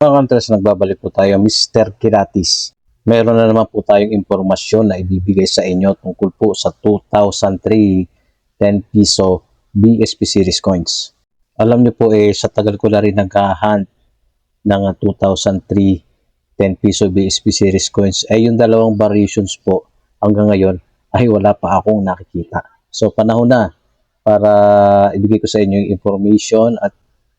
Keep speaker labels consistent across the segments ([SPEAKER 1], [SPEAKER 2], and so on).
[SPEAKER 1] Mga Hunters, nagbabalik po tayo, Mr. Kiratis. Meron na naman po tayong impormasyon na ibibigay sa inyo tungkol po sa 2003 10 piso BSP Series coins. Alam niyo po sa tagal ko na rin nag-hunt ng 2003 10 piso BSP Series coins yung dalawang variations po hanggang ngayon ay wala pa akong nakikita. So panahon na para ibigay ko sa inyo yung information at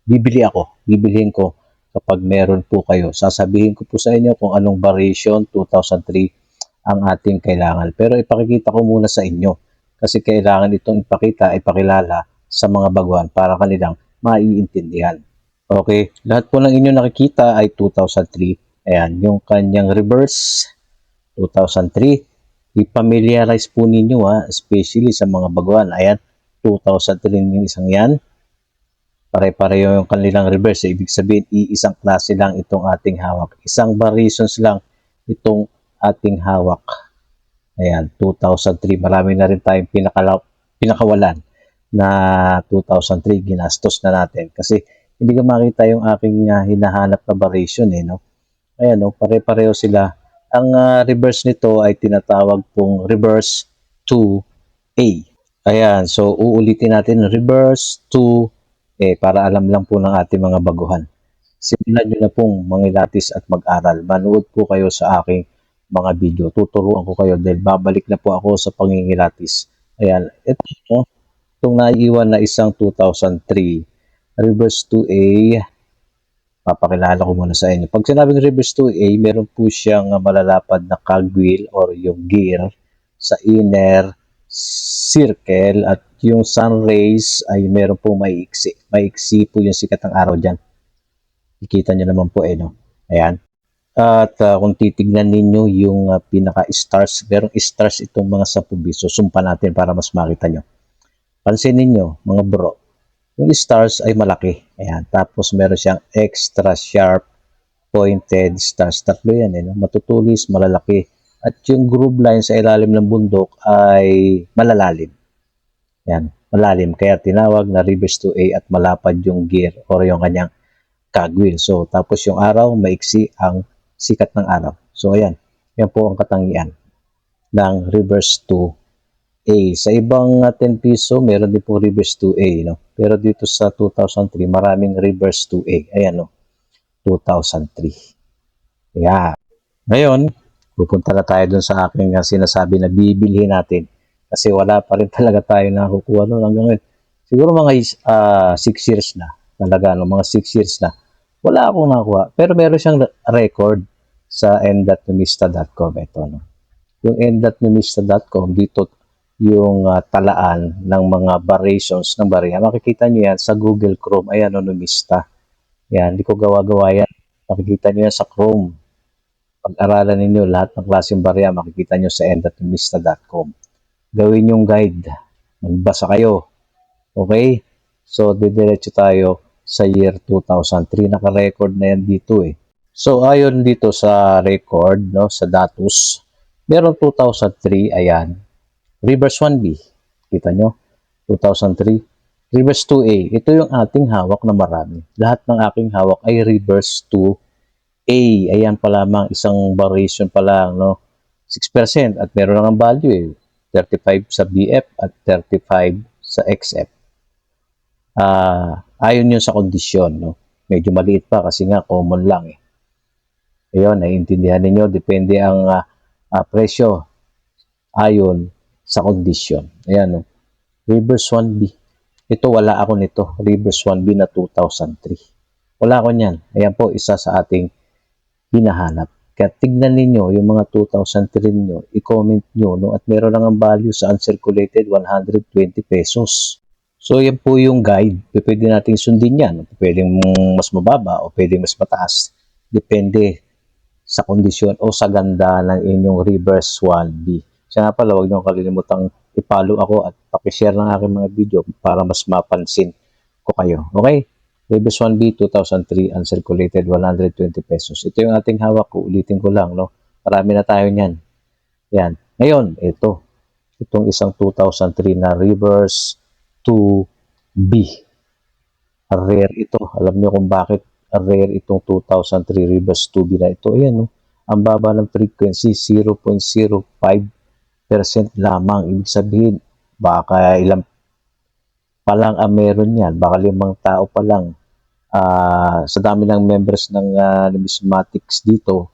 [SPEAKER 1] bibilihin ko kapag meron po kayo. Sasabihin ko po sa inyo kung anong variation 2003 ang ating kailangan. Pero ipakikita ko muna sa inyo kasi kailangan itong ipakilala sa mga baguhan para kanilang maiintindihan. Okay, lahat po ng inyo nakikita ay 2003. Ayan, yung kanyang reverse 2003. I-familiarize po ninyo especially sa mga baguhan. Ayan, 2003 yung isang yan. Pare-pareho yung kanilang reverse. Ibig sabihin, iisang klase lang itong ating hawak. Isang variations lang itong ating hawak. Ayan, 2003. Marami na rin tayong pinakawalan na 2003. Ginastos na natin. Kasi hindi ko makita yung aking hinahanap na variation. No? Ayan, pare-pareho sila. Ang reverse nito ay tinatawag pong reverse 2A. Ayan, so uulitin natin reverse 2A para alam lang po ng ating mga baguhan. Simulan nyo na pong mangilatis at mag-aral. Manood po kayo sa aking mga video. Tuturuan ko kayo dahil babalik na po ako sa pangingilatis. Ayan, itong naiiwan na isang 2003 reverse 2A. Papakilala ko muna sa inyo. Pag sinabing reverse 2A, meron po siyang malalapad na cogwheel or yung gear sa inner circle at yung sun rays ay meron po maiksi. Maiksi po yung sikat ng araw dyan. Ikita nyo naman po no? Ayan. At kung titignan ninyo yung pinaka-stars, merong stars itong mga 10 piso. Sumpa natin para mas makita nyo. Pansin ninyo, mga bro, yung stars ay malaki. Ayan. Tapos meron siyang extra sharp pointed stars. Tatlo yan. No? Matutulis, malalaki. At yung groove line sa ilalim ng bundok ay malalalim. Yan, malalim. Kaya tinawag na reverse 2A at malapad yung gear or yung kanyang cogwheel. So, tapos yung araw, maiksi ang sikat ng araw. So, ayan. Yan po ang katangian ng reverse 2A. Sa ibang 10 piso, meron din po reverse 2A. No? Pero dito sa 2003, maraming reverse 2A. Ayan, 2003. Ayan. Ngayon, pupunta na tayo dun sa aking sinasabi na bibilhin natin. Kasi wala pa rin talaga tayo nakukuha noon hanggang ngayon. Siguro mga 6 years na. Talaga, mga 6 years na. Wala akong nakuha. Pero meron siyang record sa n.numista.com. Ito, yung n.numista.com, dito yung talaan ng mga variations ng bariya. Makikita nyo yan sa Google Chrome. Ayan, numista. Yan, hindi ko gawa-gawa yan. Makikita nyo yan sa Chrome. Pag-aralan ninyo lahat ng klaseng barya, makikita nyo sa n.numista.com. Gawin yung guide. Magbasa kayo. Okay? So, didiretso tayo sa year 2003. Naka-record na yan dito So, ayon dito sa record, sa datos, meron 2003, ayan, reverse 1B. Kita nyo? 2003. Reverse 2A. Ito yung ating hawak na marami. Lahat ng aking hawak ay reverse 2A. Ayan pa lamang, isang variation pa lang, 6% at meron lang ang value 35 sa BF at 35 sa XF. Ayon yun sa kondisyon, Medyo maliit pa kasi nga common lang Ayun, naiintindihan ninyo, depende ang presyo ayon sa kondisyon. Ayan, reverse 1B. Ito, wala ako nito. Reverse 1B na 2003. Wala ako niyan. Ayan po, isa sa ating hinahanap. Kaya tignan ninyo yung mga 2003 nyo, i-comment nyo, at meron lang ang value sa uncirculated 120 pesos. So, yan po yung guide. Pwede natin sundin yan. Pwedeng mas mababa o pwedeng mas mataas. Depende sa kondisyon o sa ganda ng inyong reverse 1B. Siya nga pala, huwag nyo kalilimutang i-follow ako at pakishare ng aking mga video para mas mapansin ko kayo. Okay? Reverse 1B 2003 uncirculated 120 pesos. Ito yung ating hawak ko. Ulitin ko lang, Marami na tayo niyan. Yan. Ngayon, ito. Itong isang 2003 na reverse 2B. Rare ito. Alam niyo kung bakit rare itong 2003 reverse 2B na ito. Ayan, no? Ang baba ng frequency, 0.05% lamang. Ibig sabihin, baka ilang pa lang ang meron yan. Baka 5 tao pa lang. Sa dami ng members ng numismatics dito,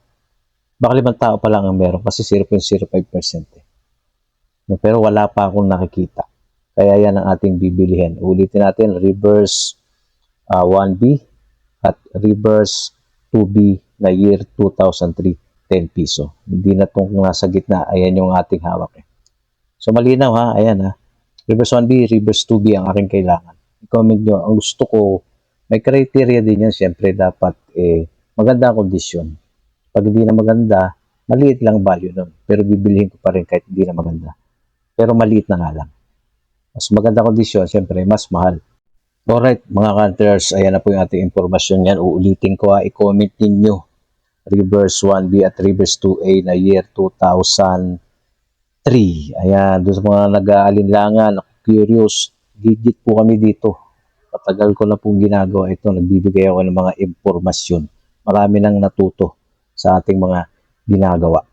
[SPEAKER 1] baka 5 tao pa lang ang meron kasi 0.05%. Pero wala pa akong nakikita. Kaya yan ang ating bibilihin. Ulitin natin, reverse 1B at reverse 2B na year 2003, 10 piso. Hindi na itong nasa gitna. Ayan yung ating hawak. So malinaw ha, ayan ha. Reverse 1B, reverse 2B ang aking kailangan. I-comment nyo. Ang gusto ko, may criteria din yan. Siyempre dapat maganda ang kondisyon. Pag hindi na maganda, maliit lang value nun. Pero bibilihin ko pa rin kahit hindi na maganda. Pero maliit na nga lang. Mas maganda kondisyon, siyempre mas mahal. Alright, mga counters, ayan na po yung ating informasyon yan. Uulitin ko ha, i-comment ninyo. Reverse 1B at reverse 2A na year 2003. Ayan, doon sa mga nag-aalinlangan, curious, digit po kami dito. Patagal ko na pong ginagawa ito. Nagbibigay ako ng mga informasyon. Marami nang natuto sa ating mga ginagawa.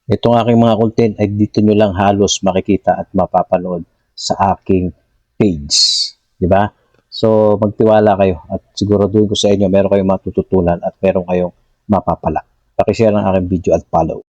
[SPEAKER 1] Itong aking mga content ay dito nyo lang halos makikita at mapapanood sa aking page. Diba? So, magtiwala kayo at siguraduhin ko sa inyo meron kayong matututunan at meron kayong mapapala. Pakishare ng aking video at follow.